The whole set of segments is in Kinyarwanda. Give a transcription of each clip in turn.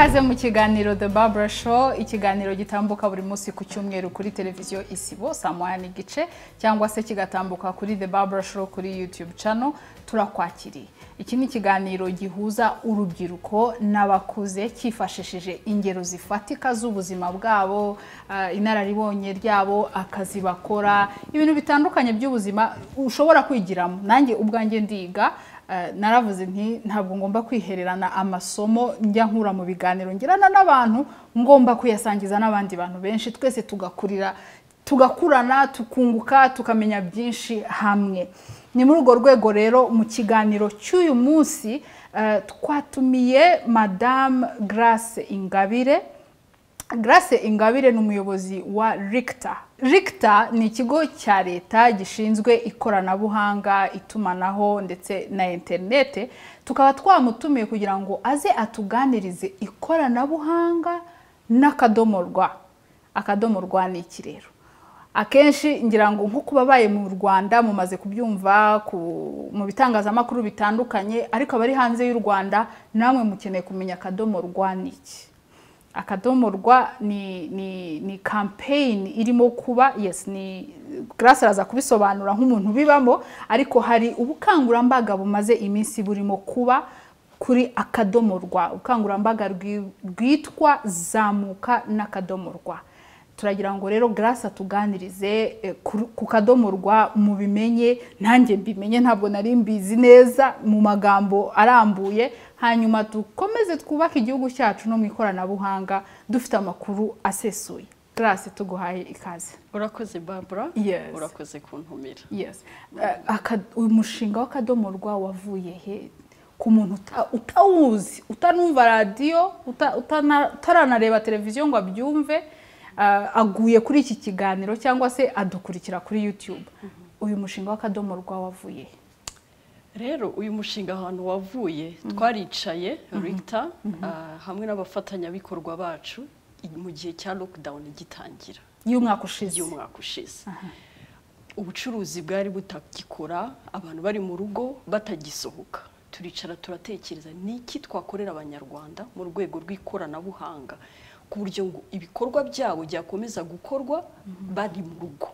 Ikaze mu kiganiro The Barbara Show, ikiganiro gitambuka buri munsi ku cyumweru kuri televiziyo Isibo saa 1:30 cyangwa se kigatambuka kuri The Barbara Show kuri YouTube channel. Turakwakiriye. Iki ni ikiganiro gihuza urubyiruko n'abakuze kifashishije ingero zifatika z'ubuzima bwabo, inararibonye ryabo, akazi bakora, ibintu bitandukanye by'ubuzima ushobora kwigiramo. Nanjye ubwanjye ndiga naravuze nti ntabwo ngomba kwihererana amasomo njya nkura mu biganiro ngirana n'abantu, ngomba kuyasangiza n'abandi bantu benshi, twese tugakurana, tukunguka, tukamenya byinshi hamwe. Ni muri urwo rwego rero mu kiganiro cy'uyu munsi twatumiye Madame Grace Ingabire. Grace Ingabire ni umuyobozi wa RICTA. RICTA ni ikigo cya leta gishinzwe ikoranabuhanga, itumanaho ndetse na interinete. Tukaba twamutumiye kugira ngo aze atuganirize ikoranabuhanga n'akadomorwa. Akadomorwa ni iki rero? Akenshi ngira ngo nko kubabaye mu Rwanda mumaze kubyumva mu bitangazamakuru bitandukanye, ariko abari hanze y'u Rwanda namwe mukeneye kumenya akadomorwa ni iki. Akadomorwa ni campaign irimo kuba, yes, ni Grace araza kubisobanura nk'umuntu bibamo, ariko hari ubukangurambaga bumaze iminsi burimo kuba kuri akadomorwa, ubukangurambaga rwitwa Zamuka n'akadomorwa. Turagira ngo rero Grace atuganirize ku kadomorwa mu bimenye, nanjye mbimenye, ntabwo nari mbizi neza mu magambo arambuye, hanyuma dukomeze twubaka igihugu cyacu no mu ikoranabuhanga dufite amakuru asesuye. Grace, tuguhaye ikaze. Urakoze Barbara. Yes. Urakoze kuntumira. Yes. Umushinga w'akadomorwa wavuye he? Ku muntu utawuzi, utanumva radio, utaranareba televiziyo ngo abyumve, aguye kuri iki kiganiro cyangwa se adukurikira kuri YouTube. Uyu mushinga w'akadomorwa wavuye he? Rero uyu mushinga ahantu wavuye, twaricaye RICTA hamwe n'abafatanyabikorwa bacu mu gihe cya lockdown gitangira y'umwaka ushize. Ubucuruzi bwari butakikora, abantu bari mu rugo batagisohoka. Turicara turatekereza niki twakorera abanyarwanda mu rwego rw'ikoranabuhanga ku buryo ngo ibikorwa byabo byakomeza gukorwa bari mu rugo.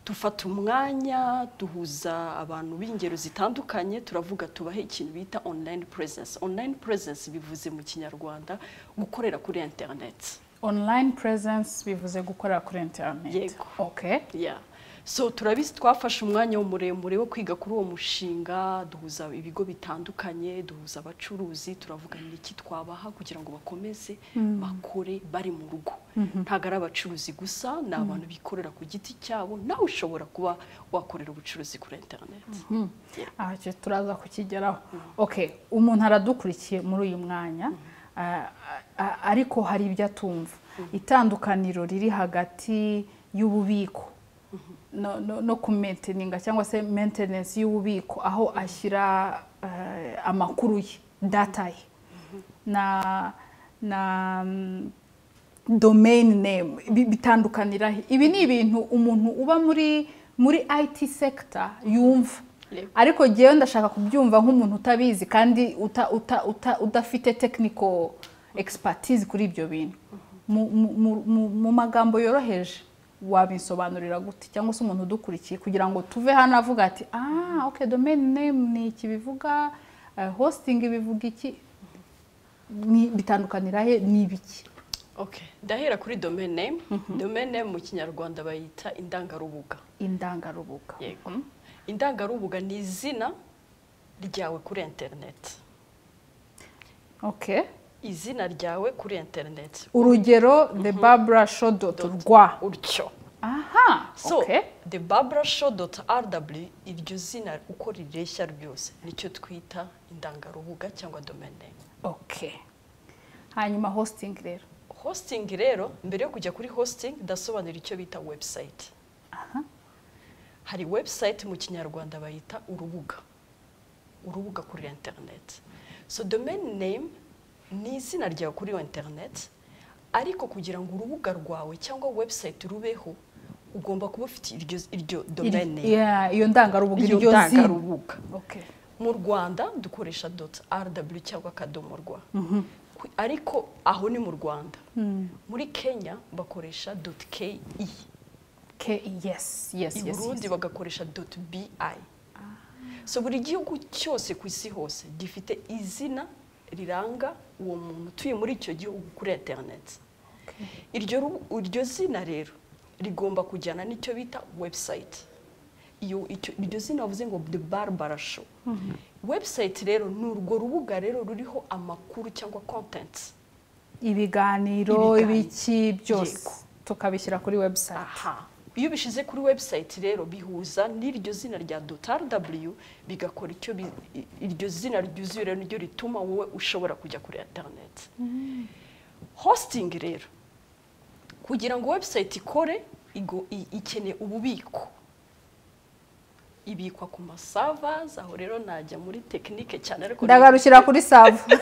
Tufata umwanya, duhuza abantu b'ingero zitandukanye, turavuga tubahe ikintu bita online presence. Online presence bivuze mu Kinyarwanda gukorera kuri internet. Online presence bivuze gukorera kuri internet. Yego. Okay. Yeah. So turabizi twafashe umwanya muremure wo kwiga kuri uwo mushinga, duhuza ibigo bitandukanye, duhuza abacuruzi, turavuga niki twabaha kugira ngo bakomeze bakore bari mu rugo. Ntago ari abacuruzi gusa, ni abantu bikorera ku giti cyabo, nawe ushobora kuba wakorera ubucuruzi kuri internet. Cyo turaza kukigeraho. Okay, umuntu aradukurikiye muri uyu mwanya, ariko hari ibyo atumva. Itandukaniro riri hagati y'ububiko no kumainteninga cyangwa se maintenance y'ububiko, aho ashyira amakuru ye, data ye, na domain name bitandukanira. Ibi ni ibintu umuntu uba muri IT sector yumva, ariko giye ndashaka kubyumva nk'umuntu utabizi kandi udafite technical expertise kuri ibyo bintu. Mu magambo yoroheje wabisobanurira gute, cyangwa se umuntu udukurikiye kugira ngo tuve hano avuga ati okay, domain name ni iki bivuga, hosting bivuga iki, bitandukanira he ni biki? Okay, dahera kuri domain name. Domain name mu Kinyarwanda bayita indangarubuga. Indangarubuga. Yego. Indangarubuga ni izina ryawe kuri internet. Okay. Izina ryawe kuri internet. Urugero thebarbarashow.rw. Urcyo. Aha. So, okay. thebarbarashow.rw iryo zina uko rireshya ryose nicyo twita indangarubuga cyangwa domain name. Okay. Hanyuma hosting rero. Hosting rero, mbere yo kujya kuri hosting ndasobanura icyo bita website. Aha. Hari website mu Kinyarwanda bayita urubuga. Urubuga kuri internet. So domain name ni izina ryawe kuri internet, ariko kugira ngo urubuga rwawe cyangwa website rubeho ugomba kuba ufite iryo domain name. Yeah, iyo ndangarubuga, iryo zina. Okay. Mu Rwanda dukoresha .rw cyangwa akadomorwa. ariko aho ni mu Rwanda. Muri Kenya bakoresha .ke. Yes. I Burundi bagakoresha .bi. So buri gihugu cyose ku isi hose gifite izina riranga uwo muntu utuye muri icyo gihugu kuri internet. Iryo zina rero rigomba kujyana n'icyo bita website. Iryo zina bavuze ngo The Barbara Show. Website rero ni urwo rubuga rero ruriho amakuru cyangwa contents, ibiganiro ibiki byose tukabishyira kuri website. Iyo bishize kuri website rero bihuza n'iryo zina rya .rw bigakora icyo iryo zina ryuzuye rero niryo rituma wowe ushobora kujya kuri internet. Hosting rero kugira ngo website ikore ikeneye ububiko, ibikwa ku servers. Aho rero najya muri technique cyane ariko ndagarukira kuri server.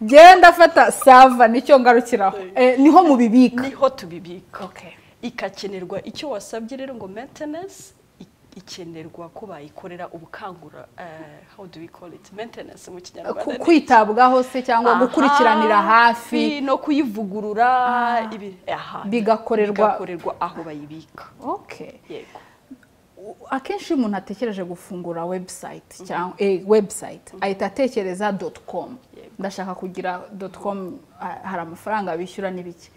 Genda fata server nicyo ngarukiraho. Niho mubibika. Niho tubibika. Okay. Ikakenerwa icyo wasabye rero ngo maintenance, ikenerwa ko bayikorera ubukangura, how do we call it, maintenance mu Kinyarwanda, kwitabwaho se cyangwa gukurikiranira hafi no kuyivugurura, bigakorerwa aho bayibika. Okay. Yego. Akenshi umuntu atekereje gufungura website cyangwa website ahita atekereza .com. Ndashaka kugira .com, hari amafaranga bishyura n'ibiki.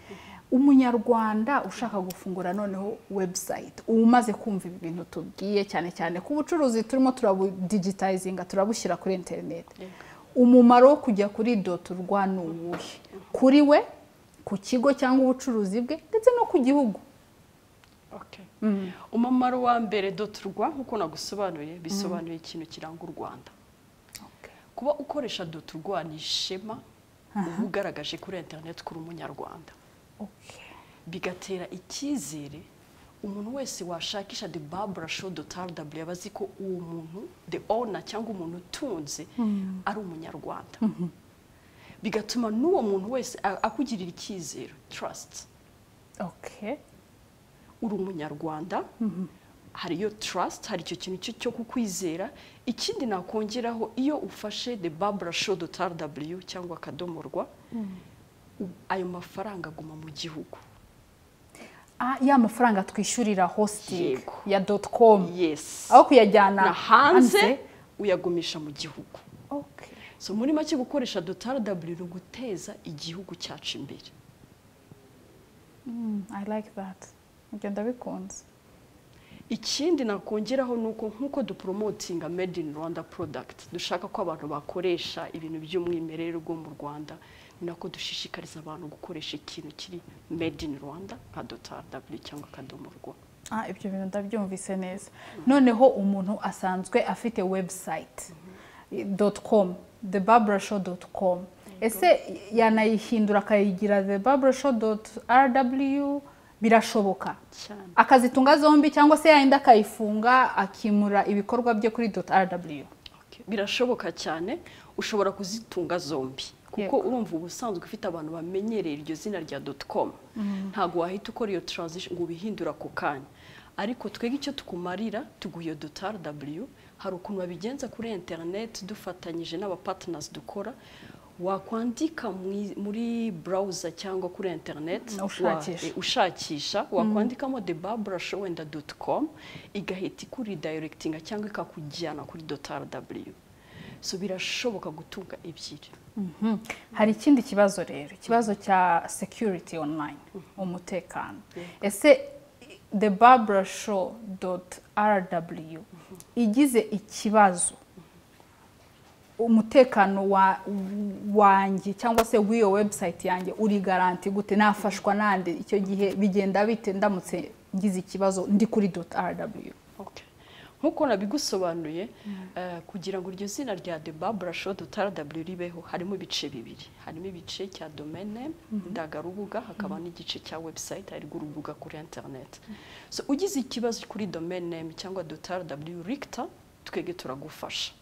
Umunyarwanda ushaka gufungura noneho website, umaze kumva ibi bintu tubwiye cyane ku bucuruzi turimo digitizinga, turabushyira kuri internet. Umumaro wo kujya kuri .rw ni uwuhe? Kuri we, ku kigo cyangwa ubucuruzi bwe, ndetse no ku gihugu? Okay. Umumaro wa mbere .rw nkuko nagusobanuye bisobanuye ikintu kiranga u Rwanda. Kuba ukoresha .rw ni ishema ubugaragaje kuri internet kuri umunyarwanda. Bigatera icyizere umuntu wese washakisha The Barbara Show.rw yabazi ko uwo muntu the owner cyangwa umuntu utunze ari umunyarwanda. Bigatuma n'uwo muntu wese akugirira icyizere, trust. Okay. Uri umunyarwanda, hariyo trust, hari icyo kintu cyo kukwizera. Ikindi nakongeraho, iyo ufashe The Barbara Show.rw cyangwa akadomorwa, ayo mafaranga aguma mu gihugu. Ya mafaranga twishyurira hosting ya .com. Yes. Aho kuyajyana hanze uyagumisha mu gihugu. Okay. So muri make gukoresha .rw guteza igihugu cyacu imbere. I like that. Ngenda bikunze. Ikindi nakongeraho nuko nkuko dupromotinga made in Rwanda product, dushaka ko abantu bakoresha ibintu by'umwimerere bwo mu Rwanda, nako dushishikariza abantu gukoresha ikintu kiri made in Rwanda nka .rw cyangwa akadomorwa. Ibyo bintu ndabyumvise neza. Noneho umuntu asanzwe afite website .com, thebarbarashow.com. Ese yanayihindura akayigira thebarbarashow.rw? Birashoboka cyane. Akazitunga zombi cyangwa se yayindi akayifunga akimura ibikorwa bye kuri .rw? Birashoboka cyane, ushobora kuzitunga zombi. Kuko urumva ubusanzwe ufite abantu bamenyereye iryo zina rya .com. Ntago wahita ukora iyo transition ngo ubihindura ku kanya. Ariko twege icyo tukumarira tuguye .rw, hari ukuntu babigenza kuri internet dufatanyije n'aba partners dukora. Wakwandika muri browser cyangwa kuri internet ushakisha wakwandikamo thebarbarashow.com igahita kuri directinga cyangwa ikakujyana kuri .rw. So birashoboka gutunga ebyiri. Hari ikindi kibazo rero, ikibazo cya security online, umutekano. Ese thebarbarashow.rw igize ikibazo, umutekano wanjye cyangwa se w'iyo website yanjye uri garanti gute? Nafashwa nande? Icyo gihe bigenda bite ndamutse ngize ikibazo ndi kuri .rw? Okay. Nkuko nabigusobanuye, kugira ngo iryo zina rya The Barbara Show.rw ribeho harimo ibice bibiri. Harimo ibice cya domain name ndagarubuga, hakaba n'igice cya website ari gurubuga kuri internet. So ugize ikibazo kuri domain name cyangwa .rw Ricta, twege turagufasha.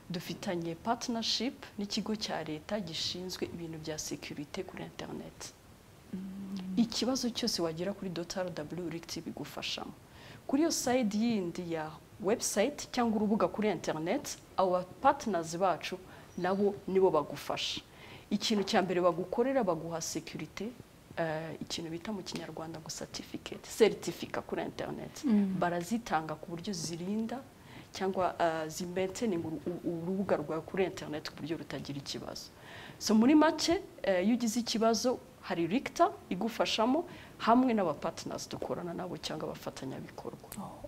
Dufitanye partnership n'ikigo cya leta gishinzwe ibintu bya security kuri internet. Ikibazo cyose wagira kuri .rw Ricta bigufashamo. Kuri yo side yindi ya website cyangwa urubuga kuri internet, aba partners bacu nabo nibo bagufasha. Ikintu cya mbere bagukorera baguha security, ikintu bita mu kinyarwanda ngo certificate kuri internet. Barazitanga ku buryo zirinda cyangwa zimaintain urubuga rwawe kuri internet ku buryo rutagira ikibazo. So muri make iyo ugize ikibazo hari Ricta igufashamo hamwe n'aba partners dukorana nabo cyangwa abafatanyabikorwa.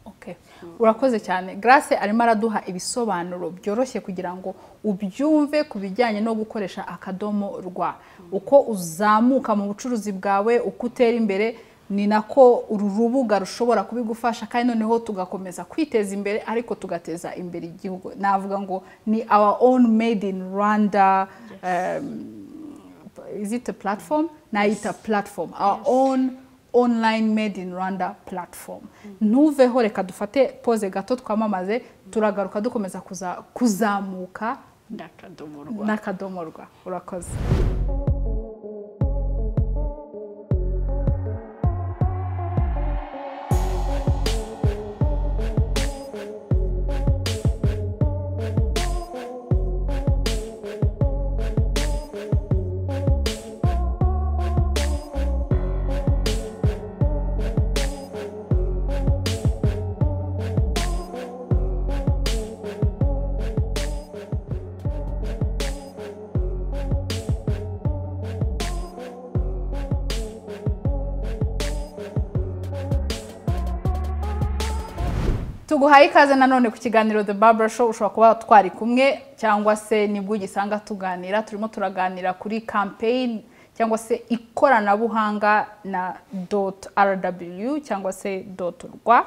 Okay. Urakoze cyane. Grace arimo araduha ibisobanuro byoroshye kugira ngo ubyumve kubijyanye no gukoresha akadomo rwa. Uko uzamuka mu bucuruzi bwawe, uko utera imbere, ni nako uru rubuga rushobora kubigufasha kandi noneho tugakomeza kwiteza imbere ariko tugateza imbere igihugu. Navuga ngo ni our own made in Rwanda. Is it a platform? Naita platform. Our own online made in Rwanda platform. Ntuveho, reka dufate pose gato twamamaze, turagaruka dukomeza kuzamuka n'akadomo rwa. Urakoze. Tuguhaye ikaze nanone ku kiganiro The Barbara Show. Ushobora kuba twari kumwe cyangwa se nibwo ugisanga tuganira. Turimo turaganira kuri campaign cyangwa se ikoranabuhanga na .rw cyangwa se .rwa.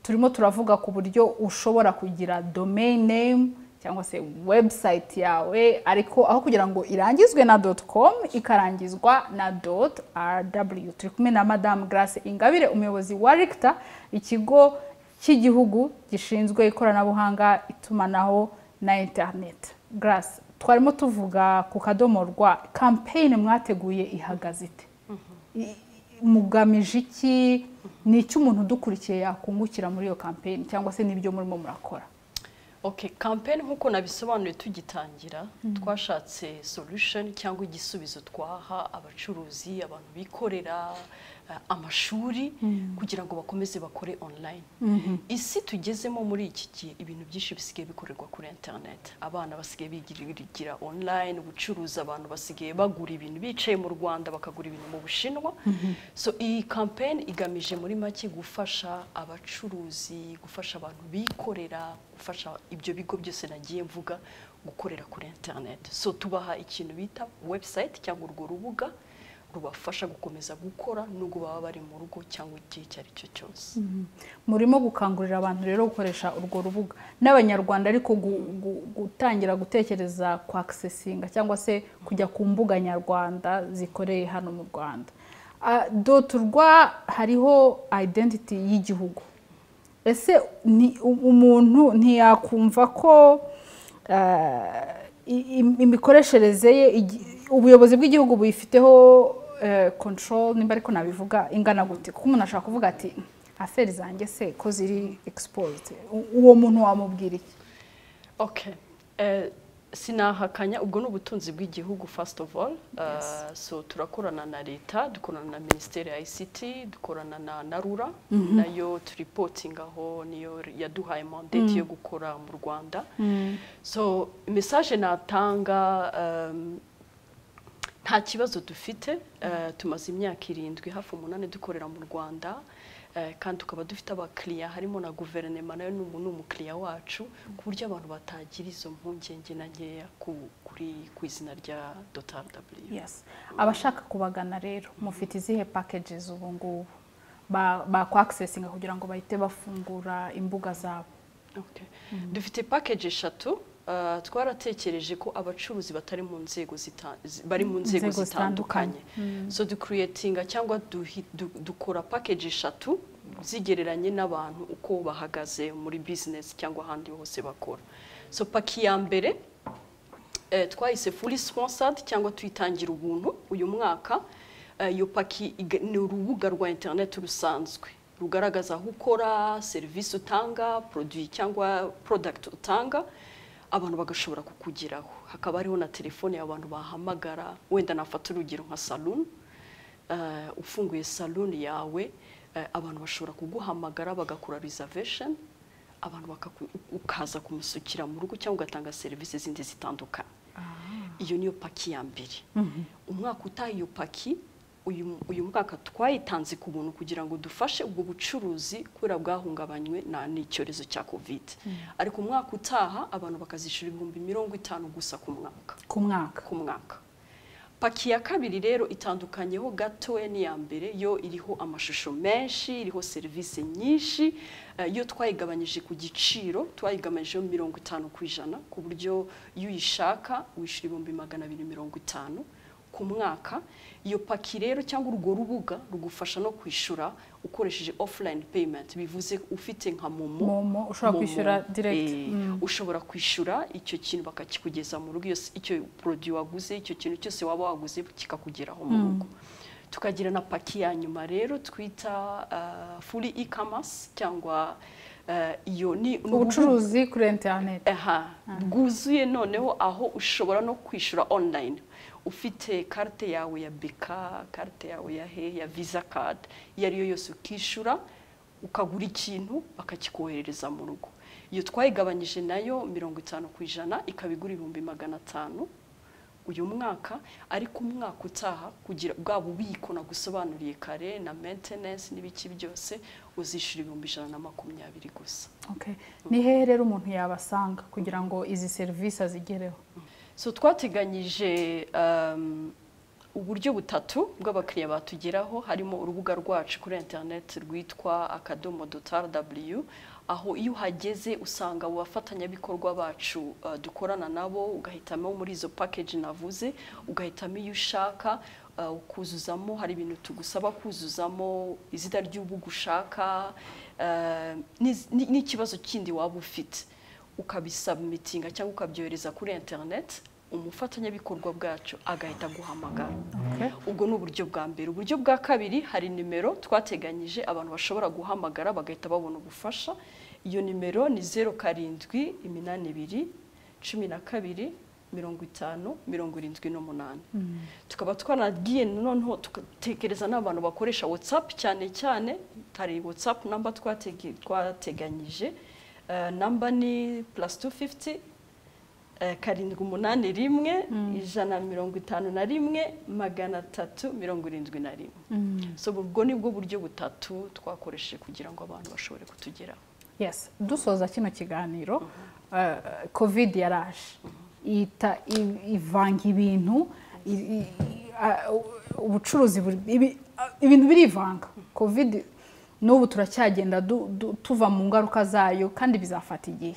Turimo turavuga ku buryo ushobora kugira domain name cyangwa se website yawe, ariko aho kugira ngo irangizwe na .com ikarangizwa na .rw. Turi kumwe na Madame Grace Ingabire, umuyobozi wa Ricta, ikigo cy'igihugu gishinzwe ikoranabuhanga, itumanaho na internet. Grace, twarimo tuvuga ku kadomo rwa. Campaign mwateguye ihagaze ite? Mugamije iki? Ni iki umuntu dukurikiye yakungukira muri iyo campaign cyangwa se nibyo murimo murakora? Okay, campaign nkuko nabisobanuye tugitangira, twashatse solution cyangwa igisubizo twaha abacuruzi, abantu bikorera, amashuri kugira ngo bakomeze bakore online. Isi tugezemo muri iki gihe ibintu byinshi bisigaye bikorerwa kuri internet. Abana basigaye bigira online, ubucuruzi abantu basigaye bagura ibintu bicaye mu Rwanda bakagura ibintu mu Bushinwa. So iyi campaign igamije muri make gufasha abacuruzi, gufasha abantu bikorera, gufasha ibyo bigo byose nagiye mvuga gukorera kuri internet. So tubaha ikintu bita website cyangwa urwo rubuga rubafasha gukomeza gukora nubwo baba bari mu rugo cyangwa igihe icyo ari cyo cyose. Murimo gukangurira abantu rero gukoresha urwo rubuga n'abanyarwanda, ariko gutangira gutekereza ku accessinga cyangwa se kujya ku mbuga nyarwanda zikoreye hano mu Rwanda. .rwa hariho identity y'igihugu. Ese umuntu ntiyakumva ko imikoreshereze ye ubuyobozi bw'igihugu buyifiteho control, nimba ariko nabivuga, ingana gute? Kuko umuntu ashaka kuvuga ati affaires zanjye se ko ziri exposed, uwo muntu wamubwira iki? Okay, sinahakanya ubwo n'ubutunzi bw'igihugu first of all. So turakorana na leta, dukorana na Ministeri ya ICT, dukorana na Rura, nayo reporting aho niyo yaduhaye mandate yo gukora mu Rwanda. So message natanga, nta kibazo dufite, tumaze imyaka 7 hafi 8 dukorera mu Rwanda, kandi tukaba dufite abakiriya harimo na guverinoma nayo n'umukiriya wacu, ku buryo abantu batagira izo mpungenge na nkeya ku izina rya .rw. Yes. Abashaka kubagana rero mufite izihe packages ubu ngubu ba accessinga kugira ngo bahite bafungura imbuga zabo? Okay. Dufite package 3. Twaratekereje ko abacuruzi batari mu nzego bari mu nzego zitandukanye. So creatinga cyangwa dukora package 3 zigereranye n'abantu uko bahagaze muri business cyangwa handi hose bakora. So paki ya mbere twahise fully sponsored cyangwa tuyitangira ubuntu uyu mwaka. Iyo paki ni urubuga rwa internet rusanzwe rugaragaza aho ukora, service utanga, produit cyangwa product utanga. abantu bagashobora kukugeraho. Hakaba hariho na telefone y'abantu bahamagara, wenda nafata urugero nka salon, ufunguye salon yawe, abantu bashobora kuguhamagara bagakora reservation, abantu ukaza kumusukira mu rugo cyangwa ugatanga serivisi zindi zitandukanye. Iyo niyo paki ya mbere. Umwaka utaha iyo paki, uyu mwaka twayitanze ku buntu kugira ngo dufashe ubwo bucuruzi kubera bwahungabanywe n'icyorezo cya covid. Ariko umwaka utaha abantu bakazishura 50,000 gusa ku mwaka. Paki ya kabiri rero itandukanyeho gatoya n'iya mbere, yo iriho amashusho menshi, iriho serivisi nyinshi, yo twayigabanyije ku giciro, twayigabanyijeho 50% ku buryo iyo uyishaka wishyura 250 ku mwaka. Iyo paki rero cyangwa urwo rubuga rugufasha no kwishura ukoresheje offline payment, bivuze ufite nka Momo ushobora kwishyura direct. Ushobora kwishura icyo kintu bakakikugeza mu rugo, icyo produit waguze, icyo kintu cyose waba waguze kikakugeraho mu rugo. Tukagira na paki ya nyuma rero twita fully e-commerce, cyangwa iyo ni ubucuruzi kuri internet. Bwuzuye noneho aho ushobora no kwishura online. Ufite carte yawe ya BK, carte yawe ya Visa card, iyo ariyo yose ukishura ukagura ikintu bakakikoherereza mu rugo. Iyo twayigabanyije nayo 50% ikabigura 500 uyu mwaka, ariko umwaka utaha kugira bwa bubiko nagusobanuriye kare na maintenance n'ibiki byose uzishura 120 gusa. Okay. Ni hehe rero umuntu yabasanga kugira ngo izi service azigereho? So twateganyije uburyo butatu bw'abakiriya batugeraho. Harimo urubuga rwacu kuri internet rwitwa akadomo.rw, aho iyo uhageze usanga abafatanyabikorwa bacu dukorana nabo, ugahitamo muri izo package navuze, ugahitamo iyo ushaka, ukuzuzamo, hari ibintu tugusaba kuzuzamo, izina ry'ubugu ushaka, n'ikibazo kindi waba ufite ukabisubmitinga cyangwa ukabyohereza kuri internet, umufatanyabikorwa bwacu agahita guhamagara. Ubwo ni uburyo bwa mbere. Uburyo bwa kabiri, hari nimero twateganyije abantu bashobora guhamagara bagahita babona ubufasha. Iyo nimero ni 0782 12 50 78. Tukaba twanagiye noneho tugatekereza n'abantu bakoresha WhatsApp cyane cyane. Hari WhatsApp number twateganyije, number ni +250 781 151 371. So ubwo nibwo buryo butatu twakoresheje kugira ngo abantu bashobore kutugeraho. Yes, dusoza kino kiganiro, covid yaraje ivanga ibintu, ubucuruzi ibintu birivanga. Covid n'ubu turacyagenda tuva mu ngaruka zayo kandi bizafata igihe.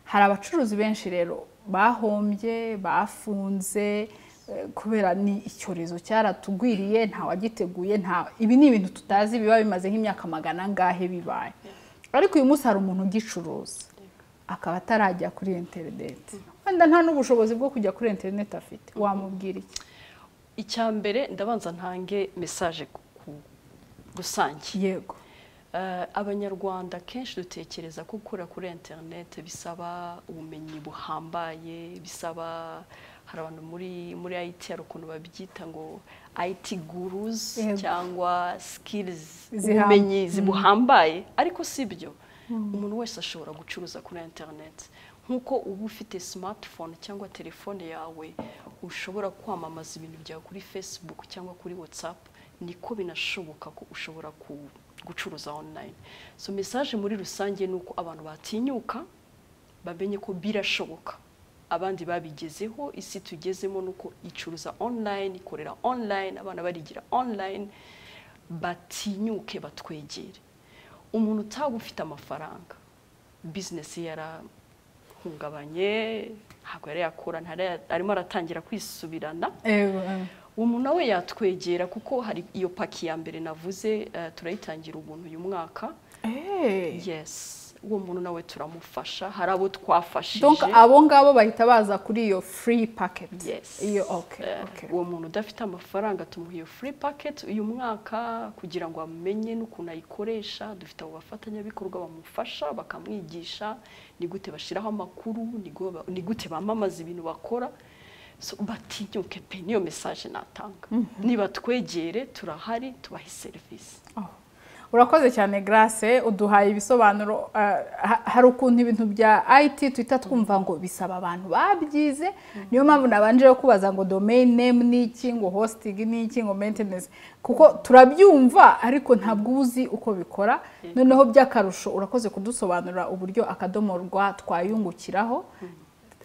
Hari abacuruzi benshi rero bahombye, bafunze kubera ni icyorezo cyaratugwiriye, nta wagiteguye, ibi ni ibintu tutazi, biba bimaze nk'imyaka 100 ngahe bibaye. Ariko uyu munsi hari umuntu ugicuruza akaba atarajya kuri internet, wenda nta n'ubushobozi bwo kujya kuri internet afite, wamubwira iki? Icya mbere ndabanza ntange message ku rusange. Yego. Abanyarwanda kenshi dutekereza ko gukora kuri internet bisaba ubumenyi buhambaye, bisaba, hari abantu muri IT hari ukuntu babyita ngo IT gurus cyangwa skills, ubumenyi buhambaye, ariko sibyo. Umuntu wese ashobora gucuruza kuri internet. Nkuko uba ufite smartphone cyangwa telefone yawe ushobora kwamamaza ibintu byawe kuri Facebook cyangwa kuri WhatsApp, niko binashoboka ko ushobora gucuruza online. So message muri rusange nuko abantu batinyuka, bamenye ko birashoboka. Abandi babigezeho, isi tugezemo nuko icuruza online, ikorera online, abana barigira online, batinyuke batwegere. Umuntu utagufite amafaranga, business yarahungabanye, ntabwo yari yakora, arimo aratangira kwisubirana. Umuntu nawe yatwegera kuko hari iyo paki ya mbere navuze, turayitangira ubuntu uyu mwaka. Yes, uwo muntu nawe turamufasha, hari abo twafashije. Donc abo ngabo bahita baza kuri iyo free packet. Yes. Iyo okay. Uwo muntu udafite amafaranga tumuha iyo free packet uyu mwaka kugira ngo amenye n'ukuntu ayikoresha. Dufite abo bafatanyabikorwa bamufasha bakamwigisha ni gute bashiraho amakuru, ni gute bamamaza ibintu bakora. So batinyuke pe, niyo message natanga. Niba twegere turahari tubahe service. Urakoze cyane Grace, uduhaye ibisobanuro. Hari ukuntu ibintu bya IT twita twumva ngo bisaba abantu babyize, niyo mpamvu nabanje kubaza ngo domain name ni iki, ngo hosting ni iki, ngo maintenance, kuko turabyumva ariko ntabwo uzi uko bikora. Noneho by'akarusho urakoze kudusobanura uburyo akadomorwa twayungukiraho,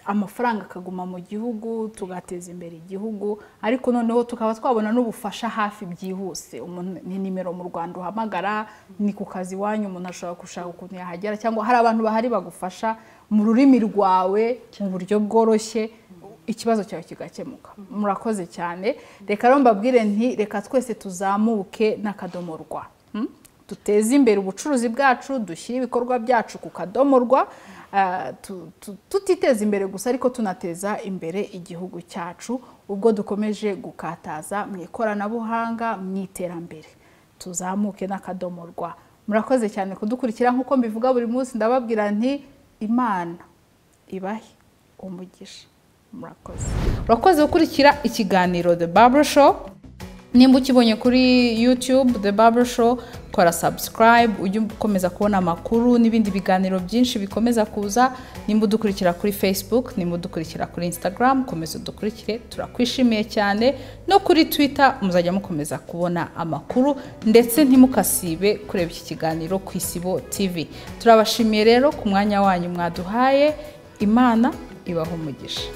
amafaranga akaguma mu gihugu, tugateza imbere igihugu, ariko noneho tukaba twabona n'ubufasha hafi byihuse. Ni nimero mu Rwanda uhamagara, ni ku kazi wanyu umuntu ashobora gushaka ukuntu yahagera, cyangwa hari abantu bahari bagufasha mu rurimi rwawe mu buryo bworoshye, ikibazo cyawe kigakemuka. Murakoze cyane. Reka rero mbabwire nti reka twese tuzamuke n'akadomorwa, duteze imbere ubucuruzi bwacu, dushyire ibikorwa byacu ku kadomorwa, tutiteza imbere gusa ariko tunateza imbere igihugu cyacu ubwo dukomeje gukataza mu ikoranabuhanga, mu iterambere. Tuzamuke n'akadomorwa. Murakoze cyane kudukurikira, nkuko mbivuga buri munsi ndababwira nti Imana ibahe umugisha. Urakoze gukurikira ikiganiro The Barbara Show. Nimba ukibonye kuri YouTube The Barbara Show, kora subscribe ujye ukomeza kubona amakuru n'ibindi biganiro byinshi bikomeza kuza. Nimba udukurikira kuri Facebook, nimba udukurikira kuri Instagram, komeza udukurikire, turakwishimiye cyane. No kuri Twitter muzajya mukomeza kubona amakuru, ndetse ntimukasibe kureba iki kiganiro ku Isibo TV. Turabashimiye rero ku mwanya wanyu mwaduhaye. Imana ibaho umugisha.